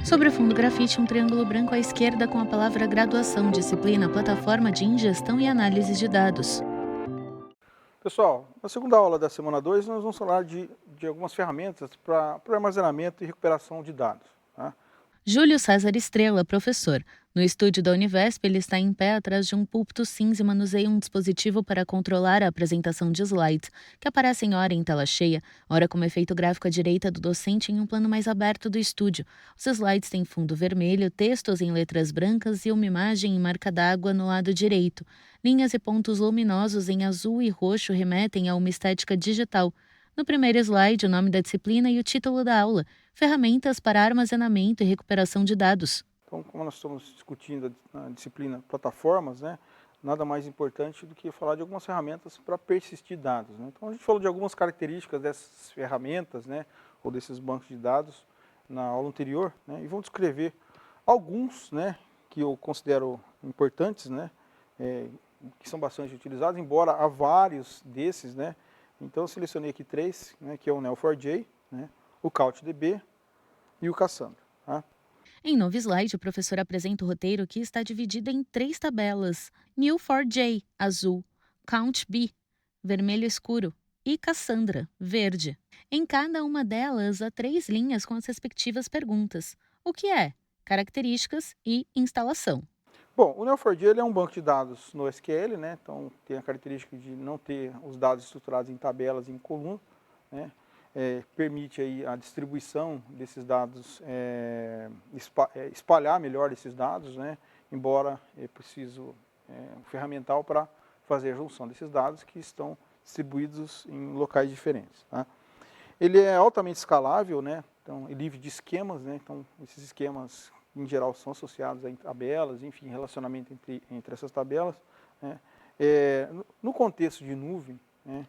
Sobre o fundo grafite, um triângulo branco à esquerda com a palavra graduação, disciplina, plataforma de ingestão e análise de dados. Pessoal, na segunda aula da semana 2, nós vamos falar de algumas ferramentas para armazenamento e recuperação de dados. Tá? Júlio César Estrela, professor. No estúdio da Univesp, ele está em pé atrás de um púlpito cinza e manuseia um dispositivo para controlar a apresentação de slides, que aparecem ora em tela cheia, ora como efeito gráfico à direita do docente em um plano mais aberto do estúdio. Os slides têm fundo vermelho, textos em letras brancas e uma imagem em marca d'água no lado direito. Linhas e pontos luminosos em azul e roxo remetem a uma estética digital. No primeiro slide, o nome da disciplina e o título da aula: Ferramentas para armazenamento e recuperação de dados. Então, como nós estamos discutindo a disciplina plataformas, né, nada mais importante do que falar de algumas ferramentas para persistir dados. Né? Então, a gente falou de algumas características dessas ferramentas, né, ou desses bancos de dados na aula anterior, né, e vamos descrever alguns, né, que eu considero importantes, né, que são bastante utilizados, embora há vários desses, né. Então, eu selecionei aqui três, né, que é o Neo4j, né, o CouchDB e o Cassandra. Tá? Em novo slide, o professor apresenta o roteiro que está dividido em 3 tabelas: New4j, azul; Count-B, vermelho escuro; e Cassandra, verde. Em cada uma delas, há 3 linhas com as respectivas perguntas: o que é, características e instalação. Bom, o Neo4j ele é um banco de dados no SQL, né? Então tem a característica de não ter os dados estruturados em tabelas e em coluna, né? Permite aí a distribuição desses dados, espalhar melhor esses dados, né? Embora é preciso um ferramental para fazer a junção desses dados que estão distribuídos em locais diferentes. Tá? Ele é altamente escalável, né? Então, e livre de esquemas, né? Então, esses esquemas, em geral, são associados a tabelas, enfim, relacionamento entre essas tabelas. Né? No contexto de nuvem, né?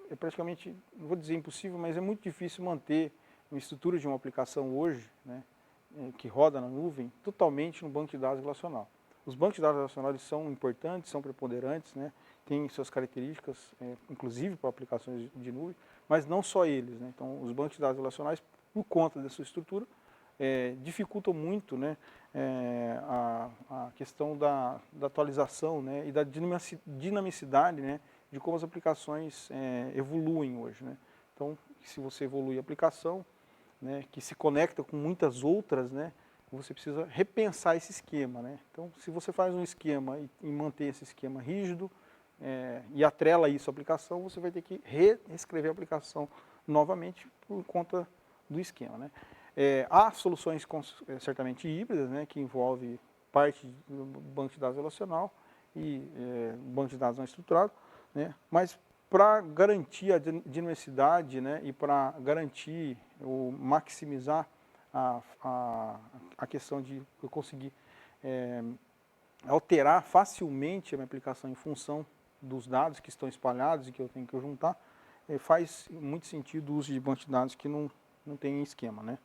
É praticamente, não vou dizer impossível, mas é muito difícil manter uma estrutura de uma aplicação hoje, né? Que roda na nuvem, totalmente no banco de dados relacional. Os bancos de dados relacionais são importantes, são preponderantes, né? Têm suas características, inclusive para aplicações de nuvem, mas não só eles. Né? Então, os bancos de dados relacionais, por conta da sua estrutura, dificultam muito, né, a questão da atualização, né, e da dinamicidade, né, de como as aplicações evoluem hoje. Né? Então, se você evolui a aplicação, né, que se conecta com muitas outras, né, você precisa repensar esse esquema. Né? Então, se você faz um esquema e mantém esse esquema rígido, e atrela isso à aplicação, você vai ter que reescrever a aplicação novamente por conta do esquema. Né? Há soluções certamente híbridas, né, que envolve parte do banco de dados relacional e banco de dados não estruturado, né, mas para garantir a dinamicidade, né, e para garantir ou maximizar a questão de eu conseguir alterar facilmente a minha aplicação em função dos dados que estão espalhados e que eu tenho que juntar, faz muito sentido o uso de banco de dados que não tem esquema. Né?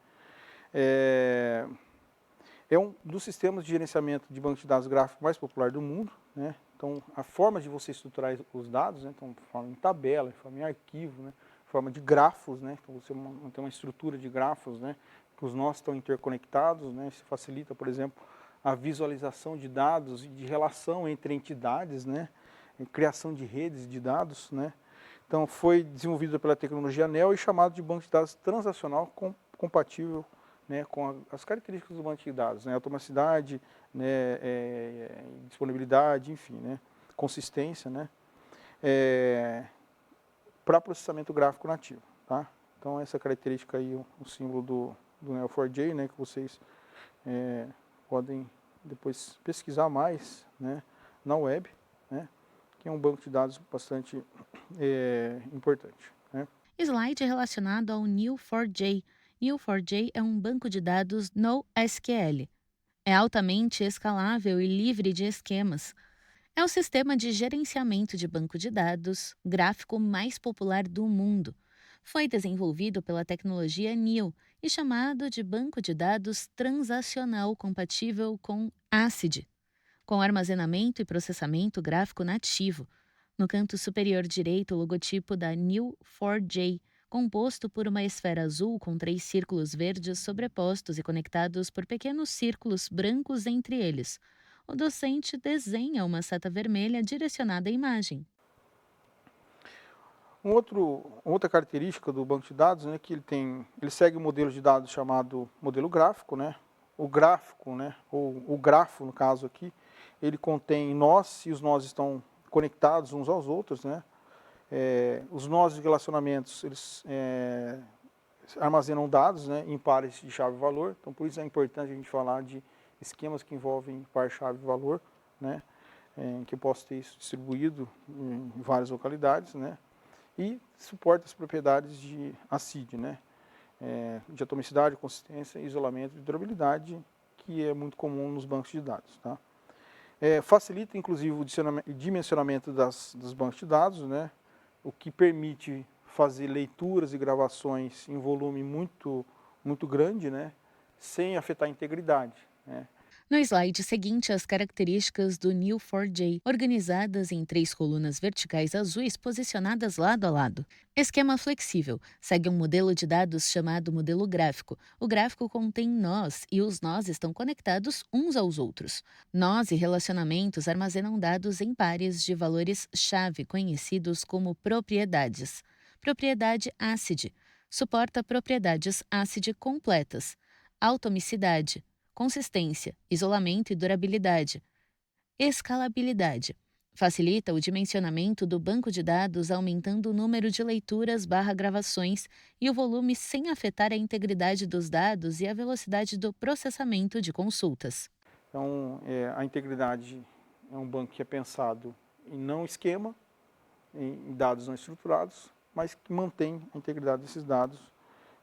É um dos sistemas de gerenciamento de banco de dados gráfico mais popular do mundo. Né? Então, a forma de você estruturar os dados, né? Então, forma em tabela, forma em arquivo, né? Forma de grafos, né? Então, você tem uma estrutura de grafos, né? Que os nós estão interconectados, né? Isso facilita, por exemplo, a visualização de dados e de relação entre entidades, né? Criação de redes de dados, né? Então, foi desenvolvido pela tecnologia NEL e chamado de banco de dados transacional compatível, né, com as características do banco de dados, né, automaticidade, né, disponibilidade, enfim, né, consistência, né, para processamento gráfico nativo. Tá? Então, essa característica aí, o símbolo do Neo4j, né, que vocês podem depois pesquisar mais, né, na web, né, que é um banco de dados bastante importante. Né? Slide relacionado ao Neo4j. Neo4j é um banco de dados NoSQL. É altamente escalável e livre de esquemas. É o sistema de gerenciamento de banco de dados gráfico mais popular do mundo. Foi desenvolvido pela tecnologia NEO e chamado de banco de dados transacional compatível com ACID, com armazenamento e processamento gráfico nativo. No canto superior direito, o logotipo da Neo4j, composto por uma esfera azul com 3 círculos verdes sobrepostos e conectados por pequenos círculos brancos entre eles. O docente desenha uma seta vermelha direcionada à imagem. Outra característica do banco de dados, né, que ele segue um modelo de dados chamado modelo gráfico, né? O gráfico, né, ou o grafo no caso aqui, ele contém nós e os nós estão conectados uns aos outros, né? Os nós de relacionamentos, eles armazenam dados, né, em pares de chave-valor, então por isso é importante a gente falar de esquemas que envolvem par chave-valor, né, que eu posso ter isso distribuído em várias localidades, né? E suporta as propriedades de ACID, né? De atomicidade, consistência, isolamento e durabilidade, que é muito comum nos bancos de dados. Tá? Facilita, inclusive, o dimensionamento dos bancos de dados, né? O que permite fazer leituras e gravações em volume muito grande, né? Sem afetar a integridade. Né? No slide seguinte, as características do Neo4j, organizadas em 3 colunas verticais azuis posicionadas lado a lado. Esquema flexível. Segue um modelo de dados chamado modelo gráfico. O gráfico contém nós e os nós estão conectados uns aos outros. Nós e relacionamentos armazenam dados em pares de valores-chave, conhecidos como propriedades. Propriedade ACID. Suporta propriedades ACID completas. Atomicidade, consistência, isolamento e durabilidade. Escalabilidade. Facilita o dimensionamento do banco de dados aumentando o número de leituras/gravações e o volume sem afetar a integridade dos dados e a velocidade do processamento de consultas. Então, a integridade é um banco que é pensado em não esquema, em dados não estruturados, mas que mantém a integridade desses dados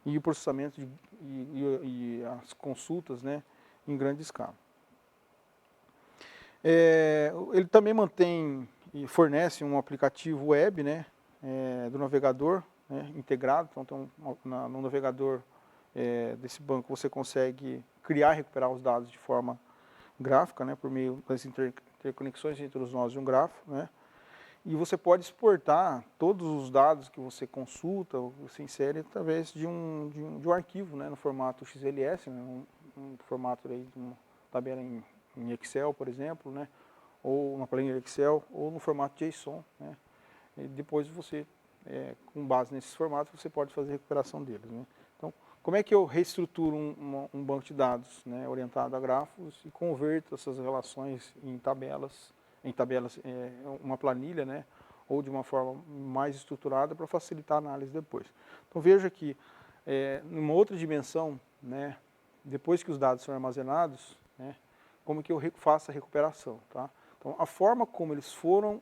e o processamento e as consultas, né, em grande escala. Ele também mantém e fornece um aplicativo web, né, do navegador, né, integrado. Então, no navegador desse banco você consegue criar e recuperar os dados de forma gráfica, né, por meio das interconexões entre os nós de um grafo, né, e você pode exportar todos os dados que você consulta, ou você insere através de um arquivo, né, no formato XLS, né, um formato aí de uma tabela em Excel, por exemplo, né, ou uma planilha Excel, ou no formato JSON, né, e depois você, com base nesses formatos, você pode fazer a recuperação deles, né. Então, como é que eu reestruturo um banco de dados, né, orientado a grafos e converto essas relações em tabelas, uma planilha, né, ou de uma forma mais estruturada para facilitar a análise depois. Então veja que, numa outra dimensão, né, depois que os dados são armazenados, né, como que eu faço a recuperação. Tá? Então a forma como eles foram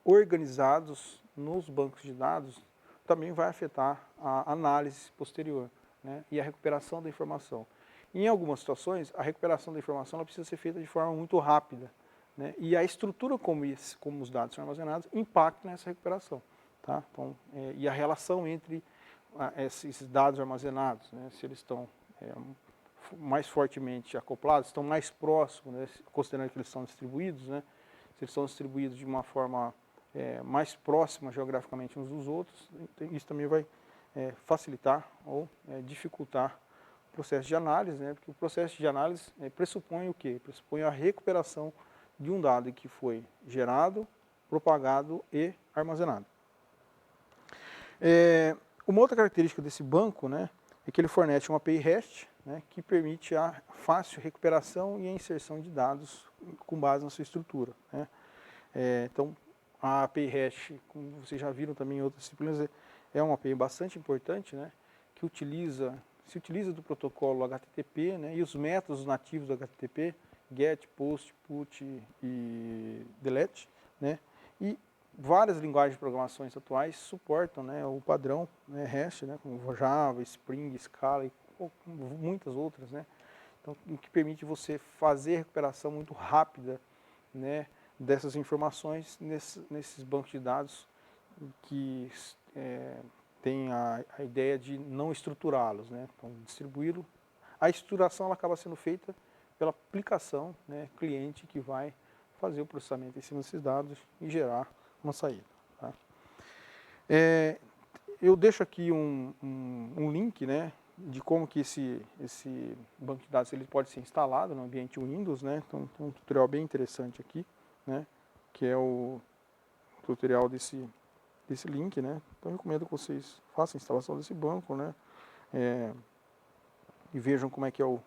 organizados nos bancos de dados também vai afetar a análise posterior, né, e a recuperação da informação. Em algumas situações, a recuperação da informação ela precisa ser feita de forma muito rápida, né, e a estrutura como os dados são armazenados impacta nessa recuperação. Tá? Então, e a relação entre esses dados armazenados, né, se eles estão mais fortemente acoplados, estão mais próximos, né, considerando que eles são distribuídos, né, se eles são distribuídos de uma forma mais próxima geograficamente uns dos outros, isso também vai facilitar ou dificultar o processo de análise, né, porque o processo de análise pressupõe o quê? Pressupõe a recuperação de um dado que foi gerado, propagado e armazenado. Uma outra característica desse banco, né, é que ele fornece uma API REST, né, que permite a fácil recuperação e a inserção de dados com base na sua estrutura. Né. Então, a API REST, como vocês já viram também em outras disciplinas, é uma API bastante importante, né, que se utiliza do protocolo HTTP, né, e os métodos nativos do HTTP, GET, POST, PUT e DELETE, né, e várias linguagens de programações atuais suportam, né, o padrão, né, REST, né, como Java, Spring, Scala e muitas outras, né, então, o que permite você fazer a recuperação muito rápida, né, dessas informações nesses bancos de dados que tem a ideia de não estruturá-los, né, então distribuí-lo. A estruturação ela acaba sendo feita pela aplicação, né, cliente que vai fazer o processamento em cima desses dados e gerar uma saída. Tá? eu deixo aqui um link, né, de como que esse banco de dados ele pode ser instalado no ambiente Windows, né? Então tem um tutorial bem interessante aqui, né, que é o tutorial desse link, né? Então eu recomendo que vocês façam a instalação desse banco, né, e vejam como é que é o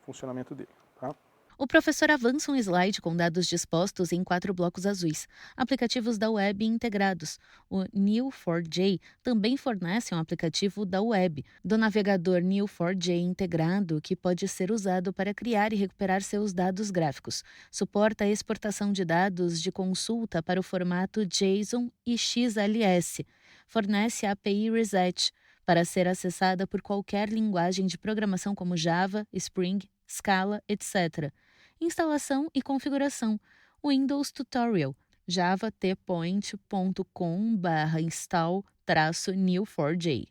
funcionamento dele, tá? O professor avança um slide com dados dispostos em 4 blocos azuis, aplicativos da web integrados. O Neo4j também fornece um aplicativo da web, do navegador Neo4j integrado, que pode ser usado para criar e recuperar seus dados gráficos. Suporta a exportação de dados de consulta para o formato JSON e XLS. Fornece a API Reset, para ser acessada por qualquer linguagem de programação como Java, Spring, Scala, etc. Instalação e configuração. Windows Tutorial. javatpoint.com/install-neo4j.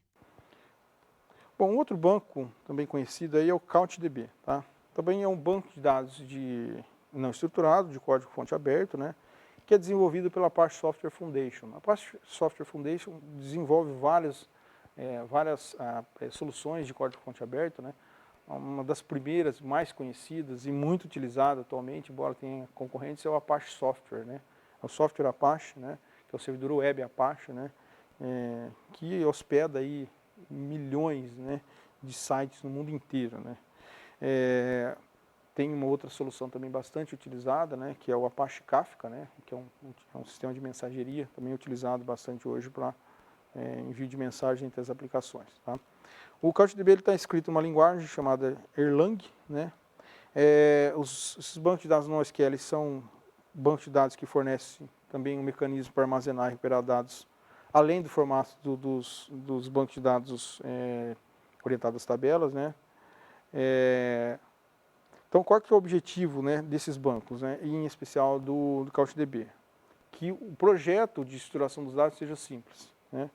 Bom, outro banco também conhecido aí é o CouchDB, tá? Também é um banco de dados não estruturado, de código-fonte aberto, né, que é desenvolvido pela Apache Software Foundation. A Apache Software Foundation desenvolve várias soluções de código-fonte aberto, né? Uma das primeiras, mais conhecidas e muito utilizada atualmente, embora tenha concorrentes, é o Apache Software, né? É o software Apache, né, que é o servidor web Apache, né, que hospeda aí milhões, né, de sites no mundo inteiro, né. Tem uma outra solução também bastante utilizada, né, que é o Apache Kafka, né, que é um sistema de mensageria também utilizado bastante hoje para envio de mensagem entre as aplicações, tá? O CouchDB está escrito em uma linguagem chamada Erlang, né? Esses bancos de dados NoSQL são bancos de dados que fornecem também um mecanismo para armazenar e recuperar dados, além do formato dos bancos de dados orientados às tabelas, né? Então, qual que é o objetivo, né, desses bancos, né, e em especial do CouchDB? Que o projeto de estruturação dos dados seja simples, né?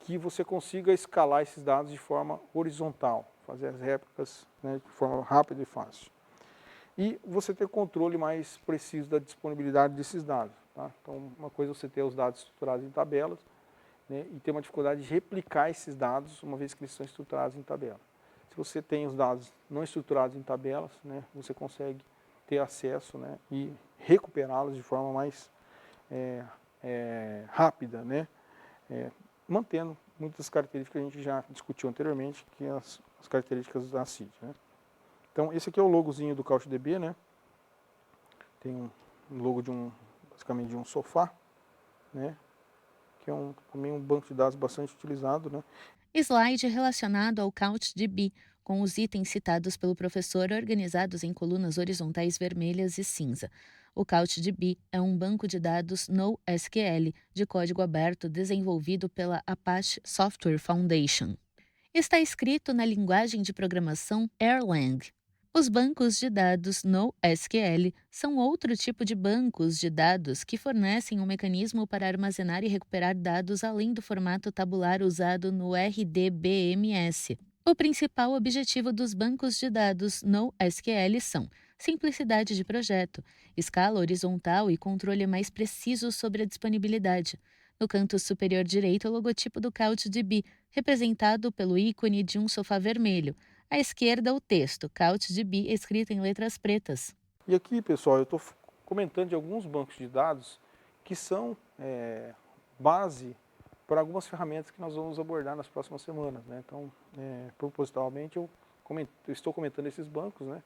Que você consiga escalar esses dados de forma horizontal, fazer as réplicas, né, de forma rápida e fácil. E você ter controle mais preciso da disponibilidade desses dados, tá? Então, uma coisa é você ter os dados estruturados em tabelas, né, e ter uma dificuldade de replicar esses dados uma vez que eles são estruturados em tabela. Se você tem os dados não estruturados em tabelas, né, você consegue ter acesso, né, e recuperá-los de forma mais rápida, né, mantendo muitas das características que a gente já discutiu anteriormente, que são as características da CID, né. Então, esse aqui é o logozinho do CouchDB, né. Tem um logo basicamente de um sofá, né, que é também um banco de dados bastante utilizado, né. Slide relacionado ao CouchDB, com os itens citados pelo professor organizados em colunas horizontais vermelhas e cinza. O CouchDB é um banco de dados NoSQL de código aberto desenvolvido pela Apache Software Foundation. Está escrito na linguagem de programação Erlang. Os bancos de dados NoSQL são outro tipo de bancos de dados que fornecem um mecanismo para armazenar e recuperar dados além do formato tabular usado no RDBMS. O principal objetivo dos bancos de dados NoSQL são simplicidade de projeto, escala horizontal e controle mais preciso sobre a disponibilidade. No canto superior direito, o logotipo do CouchDB, representado pelo ícone de um sofá vermelho. À esquerda, o texto CouchDB escrito em letras pretas. E aqui, pessoal, eu estou comentando de alguns bancos de dados que são base para algumas ferramentas que nós vamos abordar nas próximas semanas, né? Então, propositalmente, eu estou comentando esses bancos, né?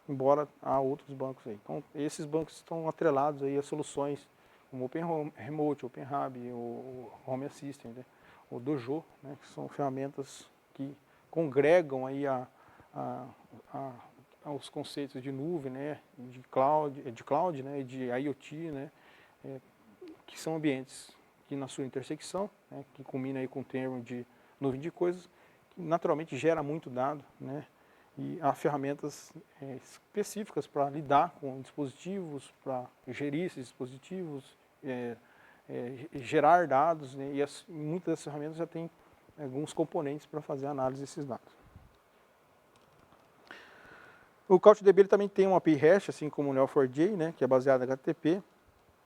Embora há outros bancos aí. Então, esses bancos estão atrelados aí a soluções como o OpenRemote, o OpenHub, o Home Assistant, né? O Dojo, né? Que são ferramentas que congregam aí os conceitos de nuvem, né? De cloud, né? De IoT, né? Que são ambientes que na sua intersecção, né? Que combina aí com o termo de nuvem de coisas, que naturalmente gera muito dado, né? E há ferramentas específicas para lidar com dispositivos, para gerir esses dispositivos, gerar dados, né? E muitas das ferramentas já têm alguns componentes para fazer a análise desses dados. O CouchDB ele também tem uma API hash, assim como o Neo4j, né? Que é baseado em HTTP.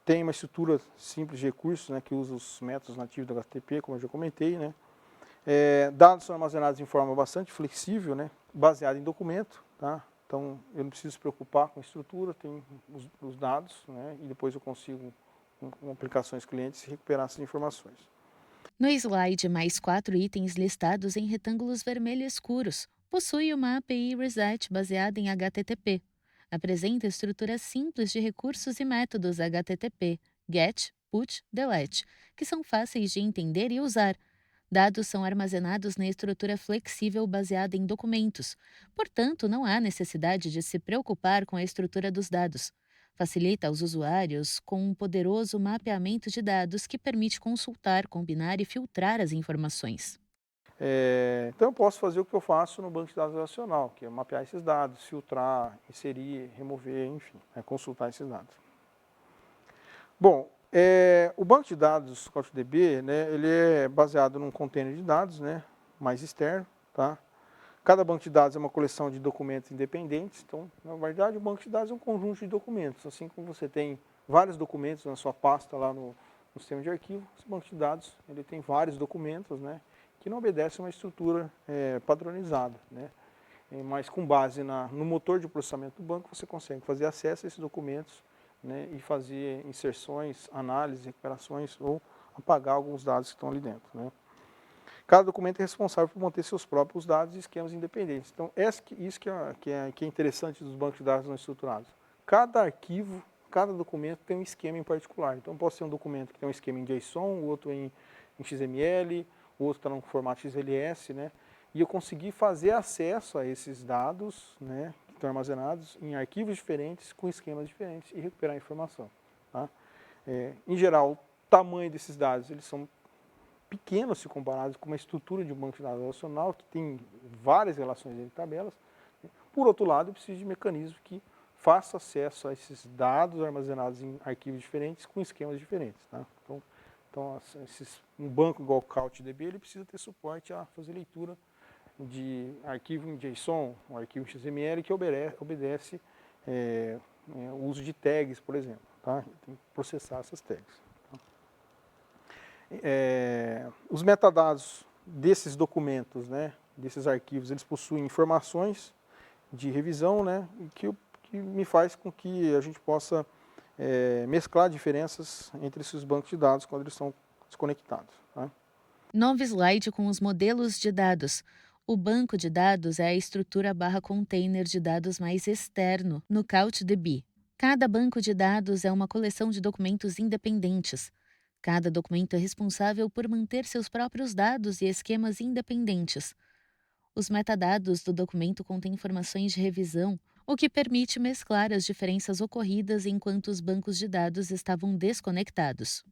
Tem uma estrutura simples de recursos, né? Que usa os métodos nativos do HTTP, como eu já comentei, né? Dados são armazenados em forma bastante flexível, né, baseado em documento, tá? Então, eu não preciso se preocupar com a estrutura, tem os dados, né, e depois eu consigo, com aplicações clientes, recuperar essas informações. No slide, mais 4 itens listados em retângulos vermelho escuros. Possui uma API RESET baseada em HTTP. Apresenta estrutura simples de recursos e métodos HTTP, GET, PUT, DELETE, que são fáceis de entender e usar. Dados são armazenados na estrutura flexível baseada em documentos, portanto, não há necessidade de se preocupar com a estrutura dos dados. Facilita aos usuários com um poderoso mapeamento de dados que permite consultar, combinar e filtrar as informações. Então, eu posso fazer o que eu faço no banco de dados relacional, que é mapear esses dados, filtrar, inserir, remover, enfim, consultar esses dados. Bom, o banco de dados CouchDB, né, ele é baseado num container de dados, né, mais externo, tá? Cada banco de dados é uma coleção de documentos independentes, então, na verdade, o banco de dados é um conjunto de documentos, assim como você tem vários documentos na sua pasta lá no sistema de arquivo, esse banco de dados ele tem vários documentos, né, que não obedecem a uma estrutura padronizada, né, mas com base no motor de processamento do banco, você consegue fazer acesso a esses documentos, né, e fazer inserções, análises, recuperações ou apagar alguns dados que estão ali dentro, né. Cada documento é responsável por manter seus próprios dados e esquemas independentes. Então, isso que é interessante dos bancos de dados não estruturados. Cada arquivo, cada documento tem um esquema em particular. Então, pode ser um documento que tem um esquema em JSON, o outro em XML, o outro está no formato XLS, né? E eu consegui fazer acesso a esses dados, né, que estão armazenados em arquivos diferentes, com esquemas diferentes e recuperar a informação, tá? Em geral, o tamanho desses dados, eles são pequenos se comparados com uma estrutura de um banco de dados relacional que tem várias relações entre tabelas. Por outro lado, eu preciso de mecanismos que façam acesso a esses dados armazenados em arquivos diferentes com esquemas diferentes, tá? Então um banco igual o CouchDB, ele precisa ter suporte a fazer leitura de arquivo em JSON, um arquivo XML que obedece o uso de tags, por exemplo, tá? Tem que processar essas tags. Os metadados desses documentos, né, desses arquivos, eles possuem informações de revisão, né, que me faz com que a gente possa mesclar diferenças entre esses bancos de dados quando eles são desconectados, tá? Novo slide com os modelos de dados. O banco de dados é a estrutura barra container de dados mais externo no CouchDB. Cada banco de dados é uma coleção de documentos independentes. Cada documento é responsável por manter seus próprios dados e esquemas independentes. Os metadados do documento contêm informações de revisão, o que permite mesclar as diferenças ocorridas enquanto os bancos de dados estavam desconectados.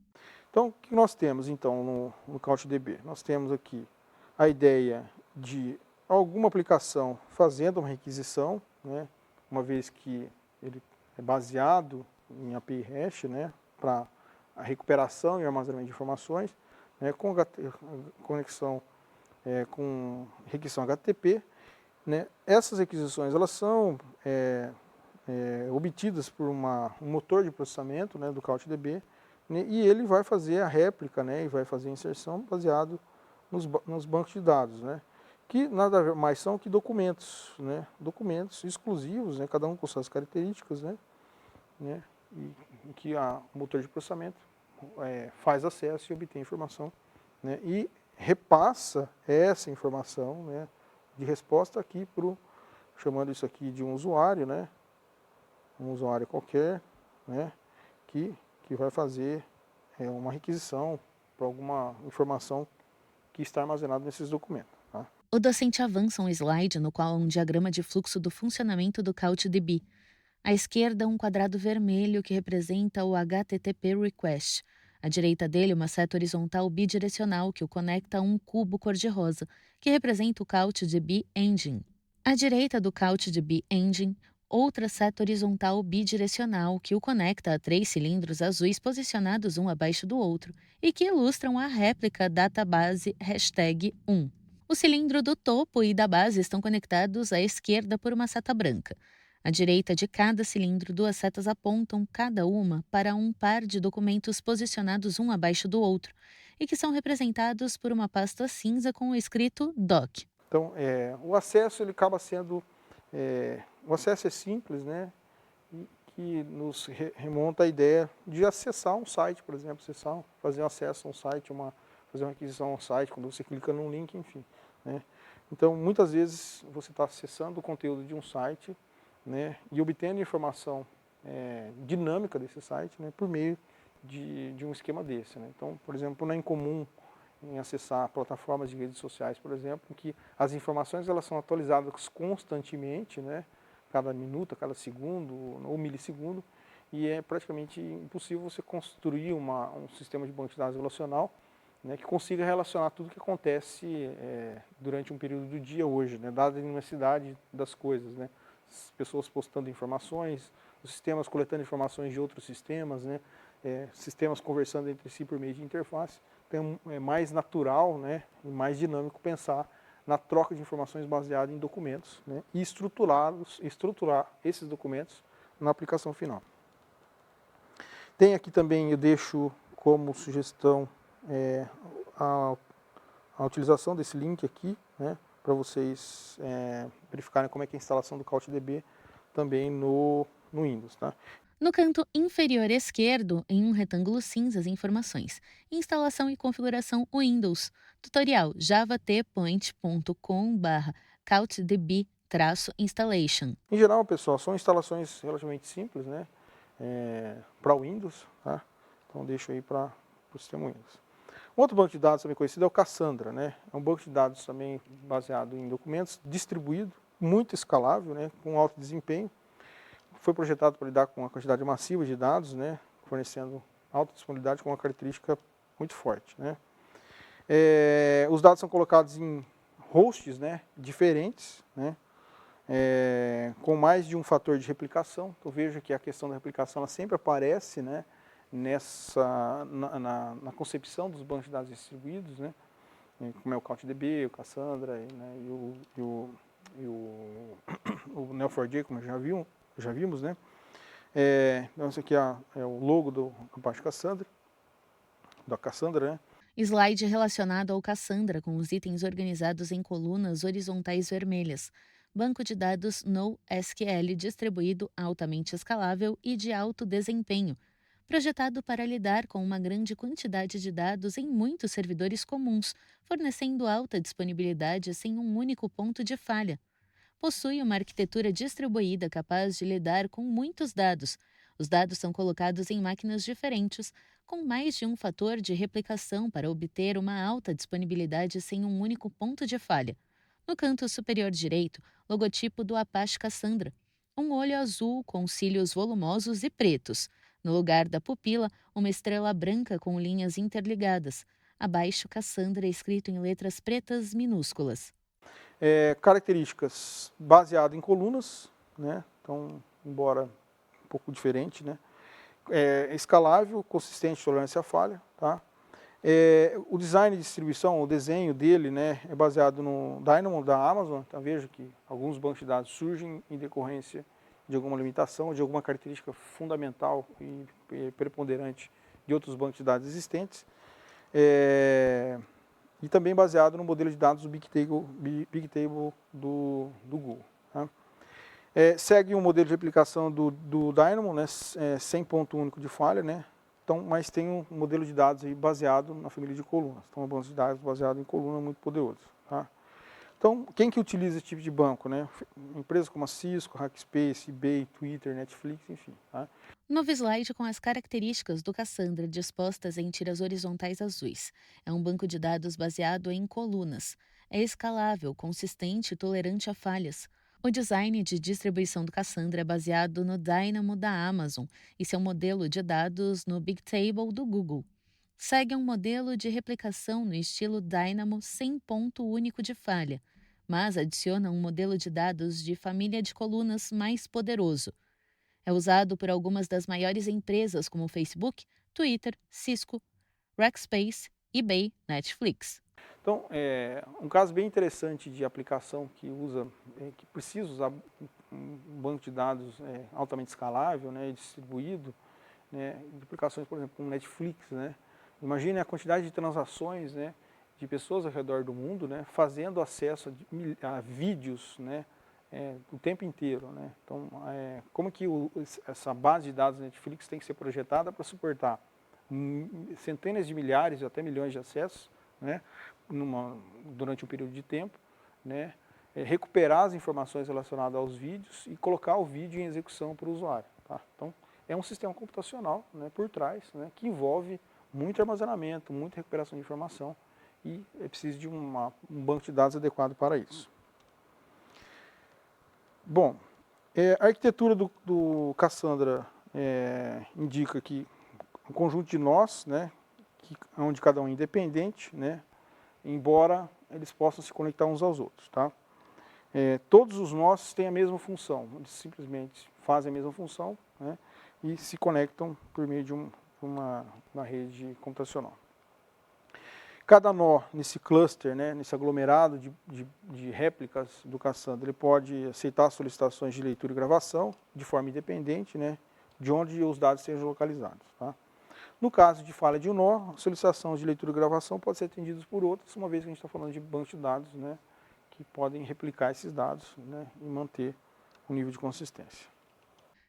Então, o que nós temos então no CouchDB? Nós temos aqui a ideia de alguma aplicação fazendo uma requisição, né, uma vez que ele é baseado em API Hash, né, para a recuperação e armazenamento de informações, né, com conexão com requisição HTTP. Né. Essas requisições elas são obtidas por um motor de processamento, né, do CouchDB, né, e ele vai fazer a réplica, né, e vai fazer a inserção baseado nos bancos de dados, né, que nada mais são que documentos, né, documentos exclusivos, né, cada um com suas características, né, e que o motor de processamento faz acesso e obtém informação, né, e repassa essa informação, né, de resposta aqui chamando isso aqui de um usuário, né, um usuário qualquer, né, que vai fazer uma requisição para alguma informação que está armazenada nesses documentos, tá? O docente avança um slide no qual há um diagrama de fluxo do funcionamento do CouchDB. À esquerda, um quadrado vermelho que representa o HTTP Request. À direita dele, uma seta horizontal bidirecional que o conecta a um cubo cor-de-rosa, que representa o CouchDB Engine. À direita do CouchDB Engine, outra seta horizontal bidirecional que o conecta a 3 cilindros azuis posicionados um abaixo do outro e que ilustram a réplica database #1. O cilindro do topo e da base estão conectados à esquerda por uma seta branca. À direita de cada cilindro, duas setas apontam, cada uma, para um par de documentos posicionados um abaixo do outro e que são representados por uma pasta cinza com o escrito Doc. Então, o acesso ele acaba sendo, o acesso é simples, né? E que nos remonta à ideia de acessar um site, por exemplo, fazer um acesso a um site, fazer uma aquisição a um site, quando você clica num link, enfim, né? Então, muitas vezes você está acessando o conteúdo de um site, né, e obtendo informação dinâmica desse site, né, por meio de um esquema desse, né? Então, por exemplo, não é incomum em acessar plataformas de redes sociais, por exemplo, em que as informações elas são atualizadas constantemente, né, cada minuto, cada segundo ou milissegundo, e é praticamente impossível você construir um sistema de banco de dados relacional, né, que consiga relacionar tudo o que acontece durante um período do dia hoje, né, dada a imensidade das coisas, né, as pessoas postando informações, os sistemas coletando informações de outros sistemas, né, sistemas conversando entre si por meio de interface. Então é mais natural, né, e mais dinâmico pensar na troca de informações baseada em documentos, né, e estruturar esses documentos na aplicação final. Tem aqui também, eu deixo como sugestão a utilização desse link aqui, né, para vocês verificarem como é que é a instalação do CouchDB também no Windows. Tá? No canto inferior esquerdo, em um retângulo cinza, as informações. Instalação e configuração Windows. Tutorial javat.com/couchdb-installation. Em geral, pessoal, são instalações relativamente simples, né, para o Windows. Tá? Então deixo aí para o sistema Windows. Um outro banco de dados também conhecido é o Cassandra, né? É um banco de dados também baseado em documentos, distribuído, muito escalável, né? Com alto desempenho. Foi projetado para lidar com uma quantidade massiva de dados, né? Fornecendo alta disponibilidade com uma característica muito forte, né? Os dados são colocados em hosts, né? Diferentes, né? Com mais de um fator de replicação. Então veja que a questão da replicação ela sempre aparece, né? Na concepção dos bancos de dados distribuídos, né, como é o CouchDB, o Cassandra, né, o Neo4j, como já vimos, né. Então esse aqui é o logo da parte da Cassandra, né. Slide relacionado ao Cassandra, com os itens organizados em colunas horizontais vermelhas. Banco de dados NoSQL distribuído, altamente escalável e de alto desempenho. Projetado para lidar com uma grande quantidade de dados em muitos servidores comuns, fornecendo alta disponibilidade sem um único ponto de falha. Possui uma arquitetura distribuída capaz de lidar com muitos dados. Os dados são colocados em máquinas diferentes, com mais de um fator de replicação para obter uma alta disponibilidade sem um único ponto de falha. No canto superior direito, logotipo do Apache Cassandra. Um olho azul com cílios volumosos e pretos. No lugar da pupila, uma estrela branca com linhas interligadas. Abaixo, Cassandra escrito em letras pretas minúsculas. Características baseadas em colunas, né? Então, embora um pouco diferente, né? Escalável, consistente, tolerância à falha, tá? O design de distribuição, o desenho dele, né, é baseado no Dynamo da Amazon. Então veja que alguns bancos de dados surgem em decorrência de alguma limitação, de alguma característica fundamental e preponderante de outros bancos de dados existentes. E também baseado no modelo de dados do Big Table do Google. Tá? Segue um modelo de replicação do Dynamo, né, sem ponto único de falha, né? Então, mas tem um modelo de dados aí baseado na família de colunas. Então, um banco de dados baseado em coluna muito poderoso. Tá? Então, quem que utiliza esse tipo de banco? Né? Empresas como a Cisco, Hackspace, eBay, Twitter, Netflix, enfim. Tá? Novo slide com as características do Cassandra dispostas em tiras horizontais azuis. É um banco de dados baseado em colunas. É escalável, consistente e tolerante a falhas. O design de distribuição do Cassandra é baseado no Dynamo da Amazon e seu modelo de dados no Bigtable do Google. Segue um modelo de replicação no estilo Dynamo sem ponto único de falha, mas adiciona um modelo de dados de família de colunas mais poderoso. É usado por algumas das maiores empresas como Facebook, Twitter, Cisco, Rackspace, eBay, Netflix. Então, um caso bem interessante de aplicação que precisa usar um banco de dados altamente escalável, né, distribuído, né, de aplicações, por exemplo, como Netflix, né? Imagine a quantidade de transações, né, de pessoas ao redor do mundo, né, fazendo acesso a vídeos, né, o tempo inteiro, né? Então, como que essa base de dados Netflix tem que ser projetada para suportar centenas de milhares e até milhões de acessos, né, durante um período de tempo, né, recuperar as informações relacionadas aos vídeos e colocar o vídeo em execução para o usuário. Tá? Então, é um sistema computacional, né, por trás, né, que envolve muito armazenamento, muita recuperação de informação e é preciso de um banco de dados adequado para isso. Bom, a arquitetura do Cassandra indica que um conjunto de nós, né, onde cada um é independente, né, embora eles possam se conectar uns aos outros. Tá? Todos os nós têm a mesma função, eles simplesmente fazem a mesma função, né, e se conectam por meio de uma rede computacional. Cada nó nesse cluster, né, nesse aglomerado de réplicas do Cassandra, ele pode aceitar solicitações de leitura e gravação de forma independente, né, de onde os dados sejam localizados. Tá? No caso de falha de um nó, a solicitação de leitura e gravação pode ser atendida por outros, uma vez que a gente está falando de banco de dados, né, que podem replicar esses dados, né, e manter um nível de consistência.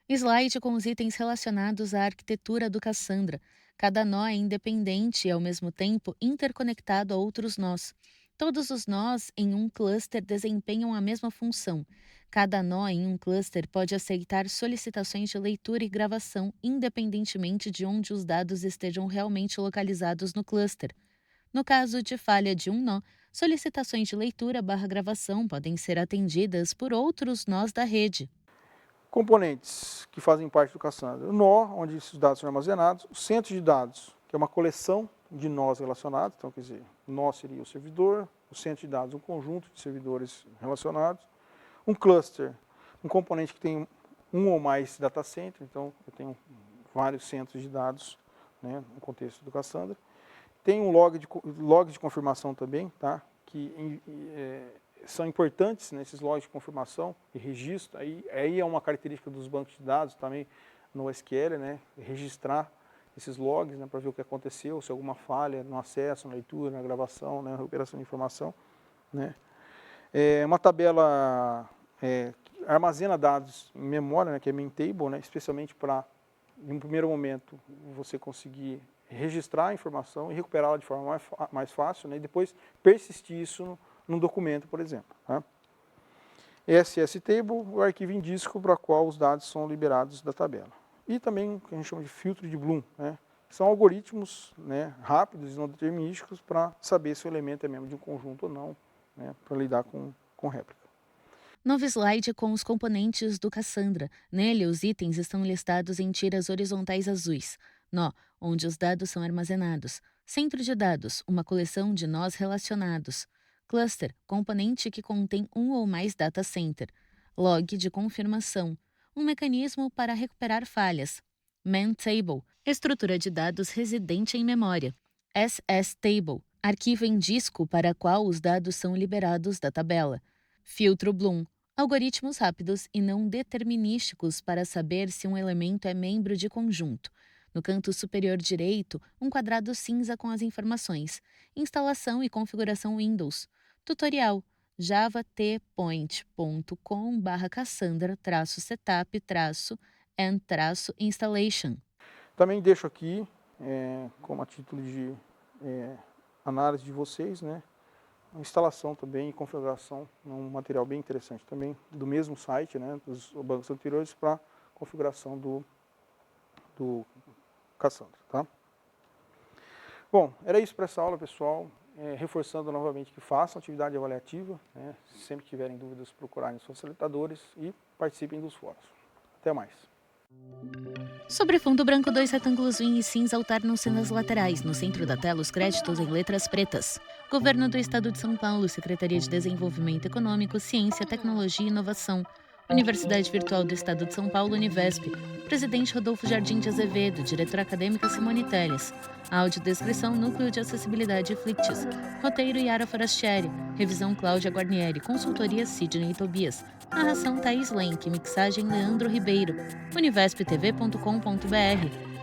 Slide com os itens relacionados à arquitetura do Cassandra. Cada nó é independente e, ao mesmo tempo, interconectado a outros nós. Todos os nós em um cluster desempenham a mesma função. Cada nó em um cluster pode aceitar solicitações de leitura e gravação, independentemente de onde os dados estejam realmente localizados no cluster. No caso de falha de um nó, solicitações de leitura/gravação podem ser atendidas por outros nós da rede. Componentes que fazem parte do Cassandra. O nó, onde esses dados são armazenados. O centro de dados, que é uma coleção de nós relacionados. Então, quer dizer, o nó seria o servidor, o centro de dados, um conjunto de servidores relacionados. Um cluster, um componente que tem um ou mais data center. Então, eu tenho vários centros de dados, né, no contexto do Cassandra. Tem um log de confirmação também, tá, que são importantes nesses logs de confirmação e registro. Aí é uma característica dos bancos de dados também no SQL, né, registrar esses logs, né, para ver o que aconteceu, se alguma falha no acesso, na leitura, na gravação, né, na recuperação de informação. Né. Uma tabela que armazena dados em memória, né, que é main table, né, especialmente para, em um primeiro momento, você conseguir registrar a informação e recuperá-la de forma mais fácil, né, e depois persistir isso num documento, por exemplo. Tá? SS Table, o arquivo em disco para o qual os dados são liberados da tabela. E também o que a gente chama de filtro de Bloom, né? São algoritmos, né, rápidos e não determinísticos para saber se o elemento é membro de um conjunto ou não, né, para lidar com réplica. Novo slide com os componentes do Cassandra. Nele, os itens estão listados em tiras horizontais azuis. Nó, onde os dados são armazenados. Centro de dados, uma coleção de nós relacionados. Cluster, componente que contém um ou mais data center. Log de confirmação, um mecanismo para recuperar falhas. Man Table, estrutura de dados residente em memória. SS Table, arquivo em disco para qual os dados são liberados da tabela. Filtro Bloom, algoritmos rápidos e não determinísticos para saber se um elemento é membro de conjunto. No canto superior direito, um quadrado cinza com as informações. Instalação e configuração Windows. Tutorial java-t.com/cassandra-setup-and-installation. Também deixo aqui, como a título de análise de vocês, né, a instalação também e configuração, um material bem interessante também, do mesmo site, né, dos bancos anteriores, para configuração do Cassandra. Tá? Bom, era isso para essa aula, pessoal. Reforçando novamente que façam atividade avaliativa, né, se sempre tiverem dúvidas, procurarem os facilitadores e participem dos fóruns. Até mais. Sobre fundo branco, 2 retângulos vinho e cinza alternam-se nas laterais. No centro da tela, os créditos em letras pretas. Governo do Estado de São Paulo, Secretaria de Desenvolvimento Econômico, Ciência, Tecnologia e Inovação. Universidade Virtual do Estado de São Paulo, Univesp. Presidente Rodolfo Jardim de Azevedo, diretora acadêmica Simone Telles. Audiodescrição Núcleo de Acessibilidade Flictis. Roteiro Yara Forastieri. Revisão Cláudia Guarnieri. Consultoria Sidney Tobias. Narração Thaís Lenk. Mixagem Leandro Ribeiro. univesptv.com.br.